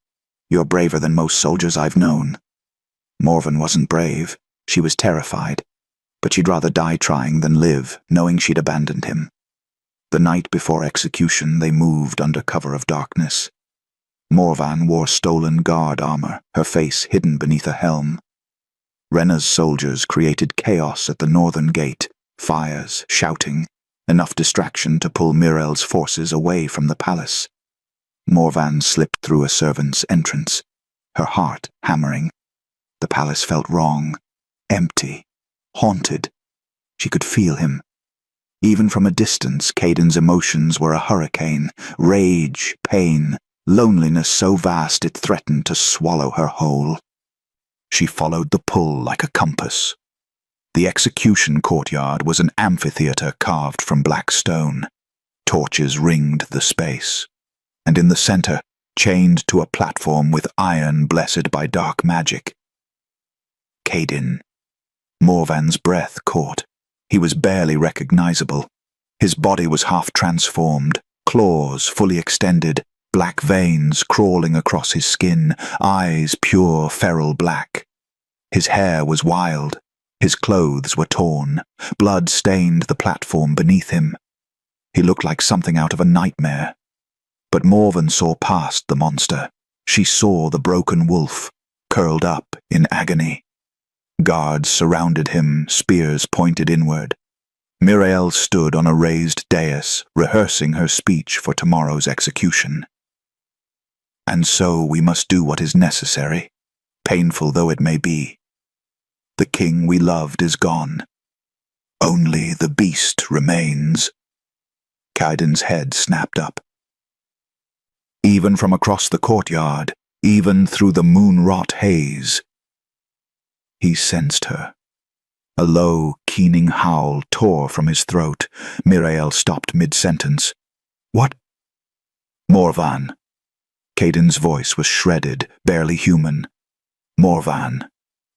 "You're braver than most soldiers I've known." Morven wasn't brave. She was terrified. But she'd rather die trying than live, knowing she'd abandoned him. The night before execution, they moved under cover of darkness. Morvan wore stolen guard armor, her face hidden beneath a helm. Renna's soldiers created chaos at the northern gate, fires, shouting, enough distraction to pull Mirael's forces away from the palace. Morvan slipped through a servant's entrance, her heart hammering. The palace felt wrong, empty, haunted. She could feel him. Even from a distance, Caden's emotions were a hurricane, rage, pain, loneliness so vast it threatened to swallow her whole. She followed the pull like a compass. The execution courtyard was an amphitheater carved from black stone. Torches ringed the space. And in the center, chained to a platform with iron blessed by dark magic. Caden. Morvan's breath caught. He was barely recognizable. His body was half transformed, claws fully extended, black veins crawling across his skin, eyes pure feral black. His hair was wild. His clothes were torn. Blood stained the platform beneath him. He looked like something out of a nightmare. But Morven saw past the monster. She saw the broken wolf, curled up in agony. Guards surrounded him, spears pointed inward. Mirael stood on a raised dais, rehearsing her speech for tomorrow's execution. "And so we must do what is necessary, painful though it may be. The king we loved is gone. Only the beast remains." Caden's head snapped up. Even from across the courtyard, even through the moon-wrought haze, he sensed her. A low, keening howl tore from his throat. Mirael stopped mid-sentence. "What?" "Morvan." Caden's voice was shredded, barely human. "Morvan."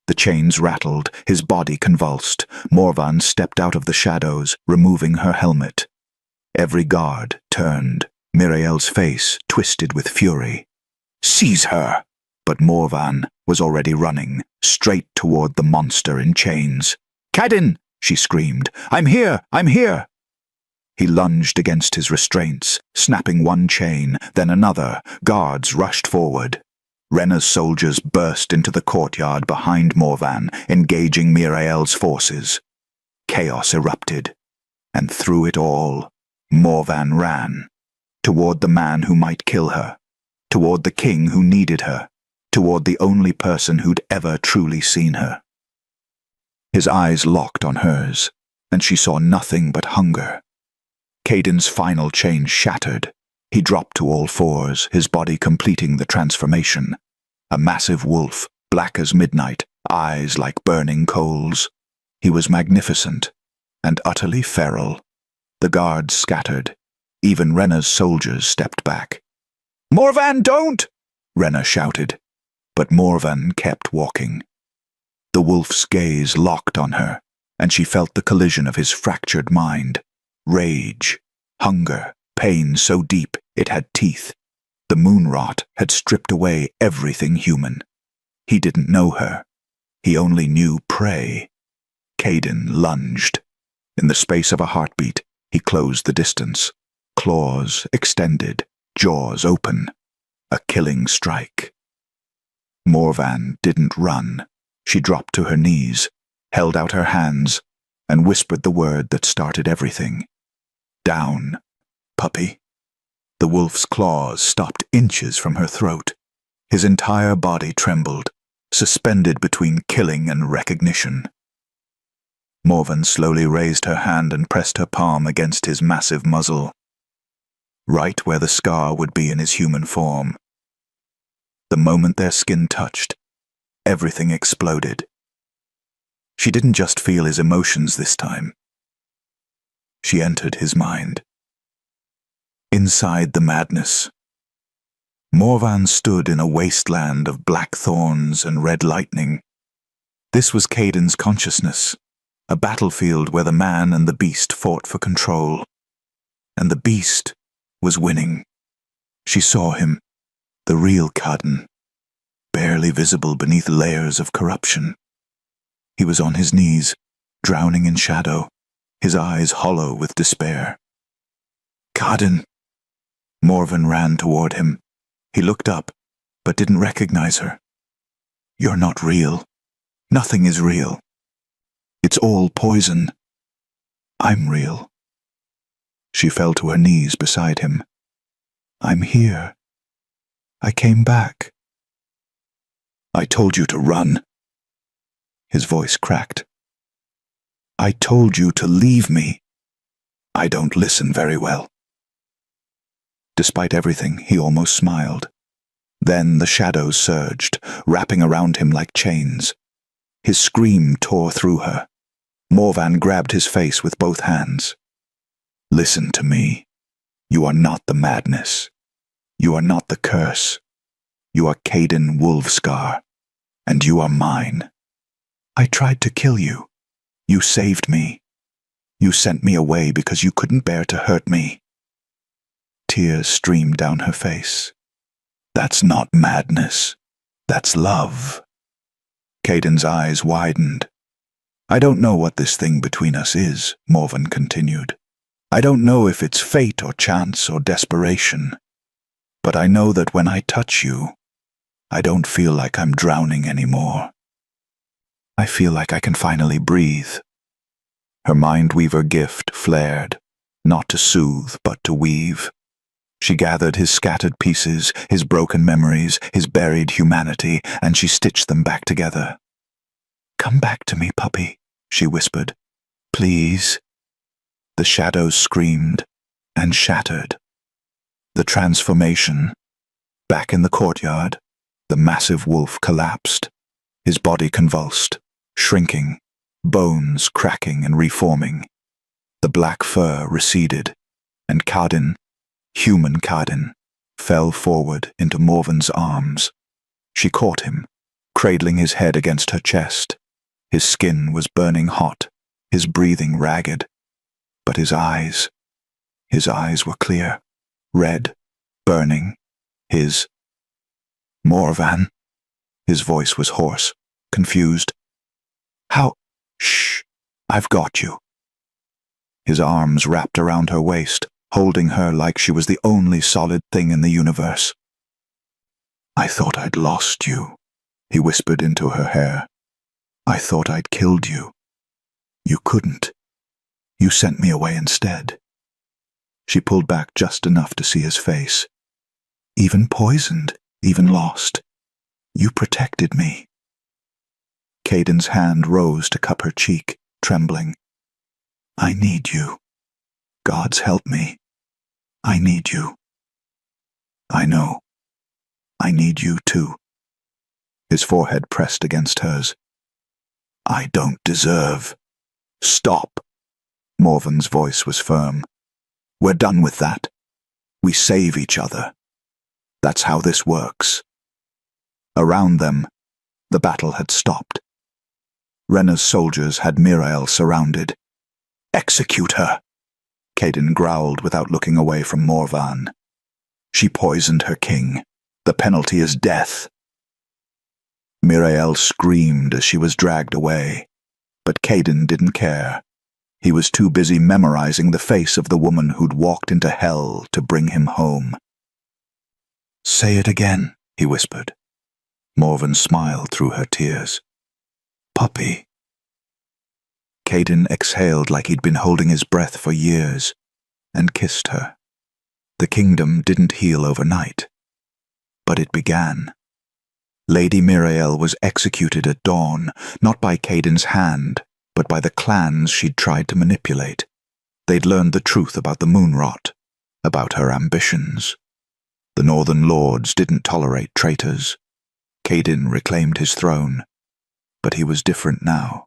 The chains rattled, his body convulsed. Morvan stepped out of the shadows, removing her helmet. Every guard turned, Mirael's face twisted with fury. "Seize her!" But Morvan was already running, straight toward the monster in chains. "Caden!" she screamed. "I'm here! I'm here!" He lunged against his restraints, snapping one chain, then another. Guards rushed forward. Renna's soldiers burst into the courtyard behind Morvan, engaging Mirael's forces. Chaos erupted, and through it all, Morvan ran. Toward the man who might kill her. Toward the king who needed her. Toward the only person who'd ever truly seen her. His eyes locked on hers, and she saw nothing but hunger. Caden's final chain shattered. He dropped to all fours, his body completing the transformation. A massive wolf, black as midnight, eyes like burning coals. He was magnificent and utterly feral. The guards scattered. Even Renna's soldiers stepped back. "Morvan, don't!" Renna shouted. But Morvan kept walking. The wolf's gaze locked on her, and she felt the collision of his fractured mind. Rage, hunger, pain so deep it had teeth. The moon rot had stripped away everything human. He didn't know her. He only knew prey. Caden lunged. In the space of a heartbeat, he closed the distance. Claws extended, jaws open. A killing strike. Morvan didn't run. She dropped to her knees, held out her hands, and whispered the word that started everything. "Down, puppy." The wolf's claws stopped inches from her throat. His entire body trembled, suspended between killing and recognition. Morvan slowly raised her hand and pressed her palm against his massive muzzle, right where the scar would be in his human form. The moment their skin touched, everything exploded. She didn't just feel his emotions this time. She entered his mind. Inside the madness, Morvan stood in a wasteland of black thorns and red lightning. This was Caden's consciousness, a battlefield where the man and the beast fought for control. And the beast was winning. She saw him, the real Caden, barely visible beneath layers of corruption. He was on his knees, drowning in shadow, his eyes hollow with despair. "Caden!" Morvan ran toward him. He looked up, but didn't recognize her. "You're not real. Nothing is real. It's all poison. I'm real." She fell to her knees beside him. "I'm here. I came back." "I told you to run." His voice cracked. "I told you to leave me. I don't listen very well." Despite everything, he almost smiled. Then the shadows surged, wrapping around him like chains. His scream tore through her. Morvan grabbed his face with both hands. "Listen to me. You are not the madness. You are not the curse. You are Caden Wolfscar, and you are mine. I tried to kill you. You saved me. You sent me away because you couldn't bear to hurt me." Tears streamed down her face. "That's not madness. That's love." Caden's eyes widened. "I don't know what this thing between us is," Morvan continued. "I don't know if it's fate or chance or desperation. But I know that when I touch you, I don't feel like I'm drowning anymore. I feel like I can finally breathe." Her mind-weaver gift flared, not to soothe, but to weave. She gathered his scattered pieces, his broken memories, his buried humanity, and she stitched them back together. "Come back to me, puppy," she whispered. "Please." The shadows screamed and shattered. The transformation. Back in the courtyard, the massive wolf collapsed, his body convulsed, shrinking, bones cracking and reforming. The black fur receded, and Caden, human Caden, fell forward into Morvan's arms. She caught him, cradling his head against her chest. His skin was burning hot, his breathing ragged. But his eyes were clear, red, burning. His "Morvan." His voice was hoarse, confused. "How? Shh, I've got you." His arms wrapped around her waist, holding her like she was the only solid thing in the universe. "I thought I'd lost you," he whispered into her hair. "I thought I'd killed you. You couldn't. You sent me away instead." She pulled back just enough to see his face. "Even poisoned, even lost. You protected me." Caden's hand rose to cup her cheek, trembling. "I need you. Gods help me. I need you. I know. I need you too. His forehead pressed against hers. I don't deserve. Stop. Morven's voice was firm. We're done with that. We save each other. That's how this works. Around them, the battle had stopped. Renna's soldiers had Mirael surrounded. Execute her, Caden growled without looking away from Morvan. She poisoned her king. The penalty is death. Mirael screamed as she was dragged away, but Caden didn't care. He was too busy memorizing the face of the woman who'd walked into hell to bring him home. Say it again, he whispered. Morven smiled through her tears. Puppy. Caden exhaled like he'd been holding his breath for years, and kissed her. The kingdom didn't heal overnight, but it began. Lady Mirael was executed at dawn, not by Caden's hand, but by the clans she'd tried to manipulate. They'd learned the truth about the moonrot, about her ambitions. The Northern Lords didn't tolerate traitors. Caden reclaimed his throne, but he was different now,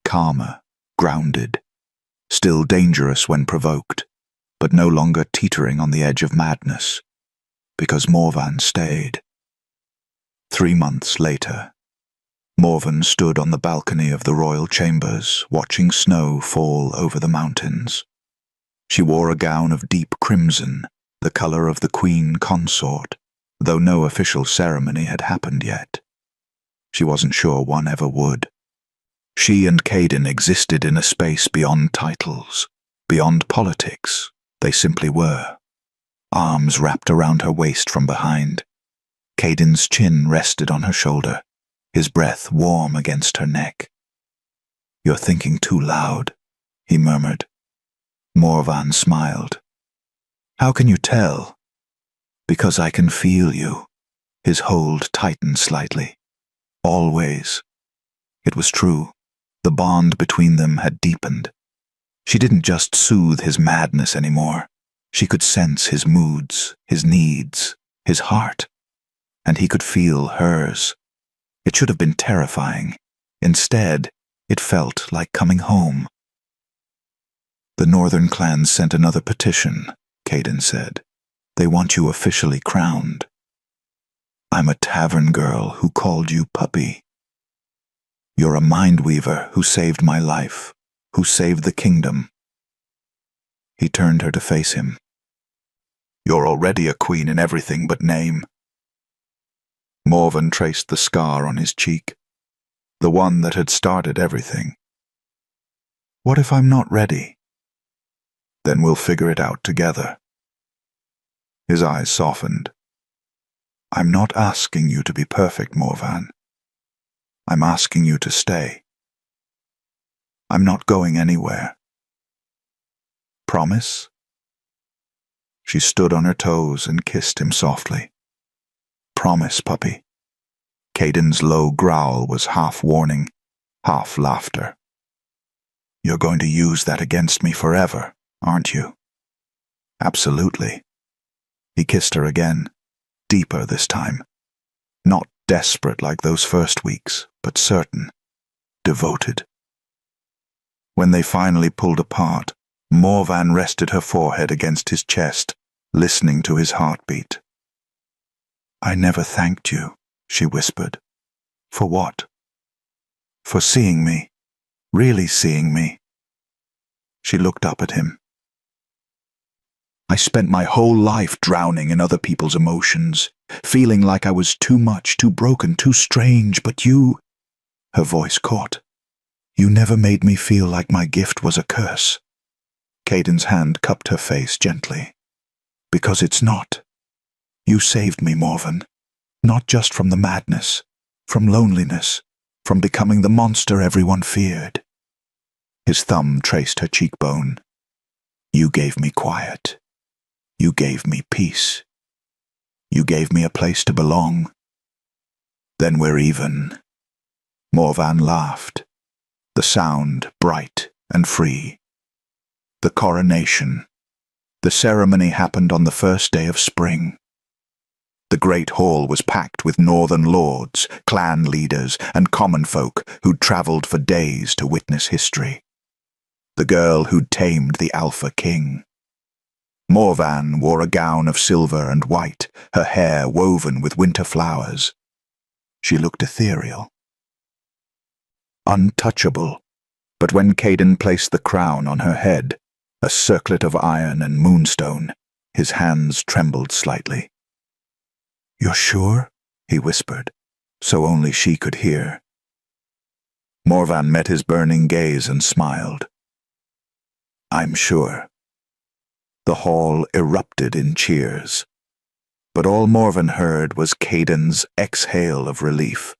calmer, grounded, still dangerous when provoked, but no longer teetering on the edge of madness, because Morvan stayed. 3 months later, Morven stood on the balcony of the royal chambers, watching snow fall over the mountains. She wore a gown of deep crimson, the color of the queen consort, though no official ceremony had happened yet. She wasn't sure one ever would. She and Caden existed in a space beyond titles, beyond politics. They simply were. Arms wrapped around her waist from behind. Caden's chin rested on her shoulder, his breath warm against her neck. You're thinking too loud, he murmured. Morvan smiled. How can you tell? Because I can feel you. His hold tightened slightly. Always. It was true. The bond between them had deepened. She didn't just soothe his madness anymore. She could sense his moods, his needs, his heart. And he could feel hers. It should have been terrifying. Instead, it felt like coming home. The northern clans sent another petition, Caden said. They want you officially crowned. I'm a tavern girl who called you puppy. You're a mind weaver who saved my life, who saved the kingdom. He turned her to face him. You're already a queen in everything but name. Morven traced the scar on his cheek, the one that had started everything. What if I'm not ready? Then we'll figure it out together. His eyes softened. I'm not asking you to be perfect, Morvan. I'm asking you to stay. I'm not going anywhere. Promise? She stood on her toes and kissed him softly. Promise, puppy. Caden's low growl was half warning, half laughter. You're going to use that against me forever, aren't you? Absolutely. He kissed her again, deeper this time. Not desperate like those first weeks, but certain, devoted. When they finally pulled apart, Morvan rested her forehead against his chest, listening to his heartbeat. I never thanked you, she whispered. For what? For seeing me, really seeing me. She looked up at him. I spent my whole life drowning in other people's emotions, feeling like I was too much, too broken, too strange, but you... Her voice caught. You never made me feel like my gift was a curse. Caden's hand cupped her face gently. Because it's not. You saved me, Morven. Not just from the madness, from loneliness, from becoming the monster everyone feared. His thumb traced her cheekbone. You gave me quiet. You gave me peace. You gave me a place to belong. Then we're even. Morvan laughed, the sound bright and free. The coronation, The ceremony happened on the first day of spring. The great hall was packed with northern lords, clan leaders, and common folk who'd travelled for days to witness history. The girl who'd tamed the Alpha King. Morvan wore a gown of silver and white, her hair woven with winter flowers. She looked ethereal. Untouchable, but when Caden placed the crown on her head, a circlet of iron and moonstone, his hands trembled slightly. "You're sure?" he whispered, so only she could hear. Morvan met his burning gaze and smiled. "I'm sure." The hall erupted in cheers, but all Morvan heard was Caden's exhale of relief.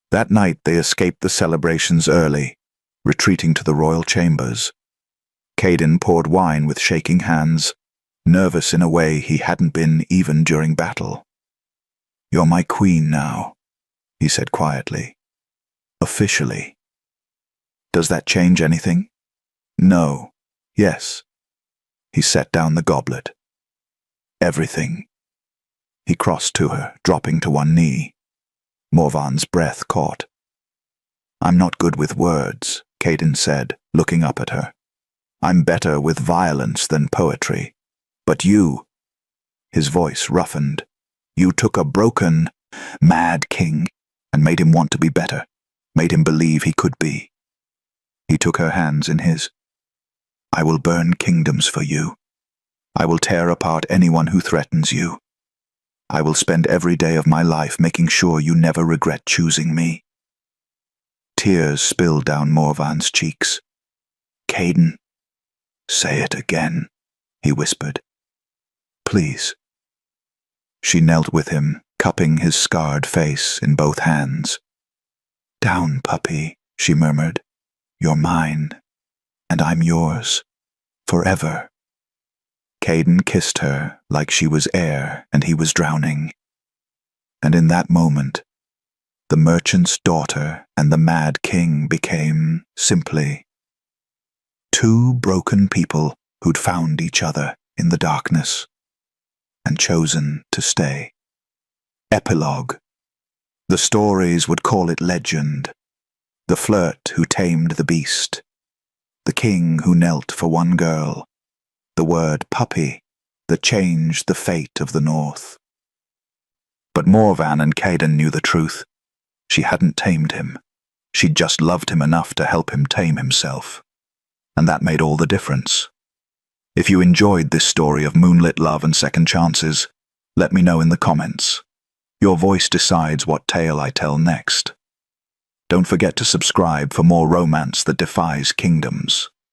That night they escaped the celebrations early, retreating to the royal chambers. Caden poured wine with shaking hands, nervous in a way he hadn't been even during battle. "You're my queen now," he said quietly. "Officially. Does that change anything?" "No. Yes." He set down the goblet. "Everything." He crossed to her, dropping to one knee. Morvan's breath caught. "I'm not good with words," Caden said, looking up at her. "I'm better with violence than poetry. But you," his voice roughened, "you took a broken, mad king and made him want to be better, made him believe he could be." He took her hands in his. "I will burn kingdoms for you. I will tear apart anyone who threatens you. I will spend every day of my life making sure you never regret choosing me." Tears spilled down Morvan's cheeks. "Caden." "Say it again," he whispered. "Please." She knelt with him, cupping his scarred face in both hands. "Down, puppy," she murmured. "You're mine, and I'm yours, forever." Caden kissed her like she was air and he was drowning. And in that moment, the merchant's daughter and the mad king became, simply, two broken people who'd found each other in the darkness and chosen to stay. Epilogue. The stories would call it legend. The flirt who tamed the beast. The king who knelt for one girl. The word puppy that changed the fate of the North. But Morvan and Caden knew the truth. She hadn't tamed him. She'd just loved him enough to help him tame himself. And that made all the difference. If you enjoyed this story of moonlit love and second chances, let me know in the comments. Your voice decides what tale I tell next. Don't forget to subscribe for more romance that defies kingdoms.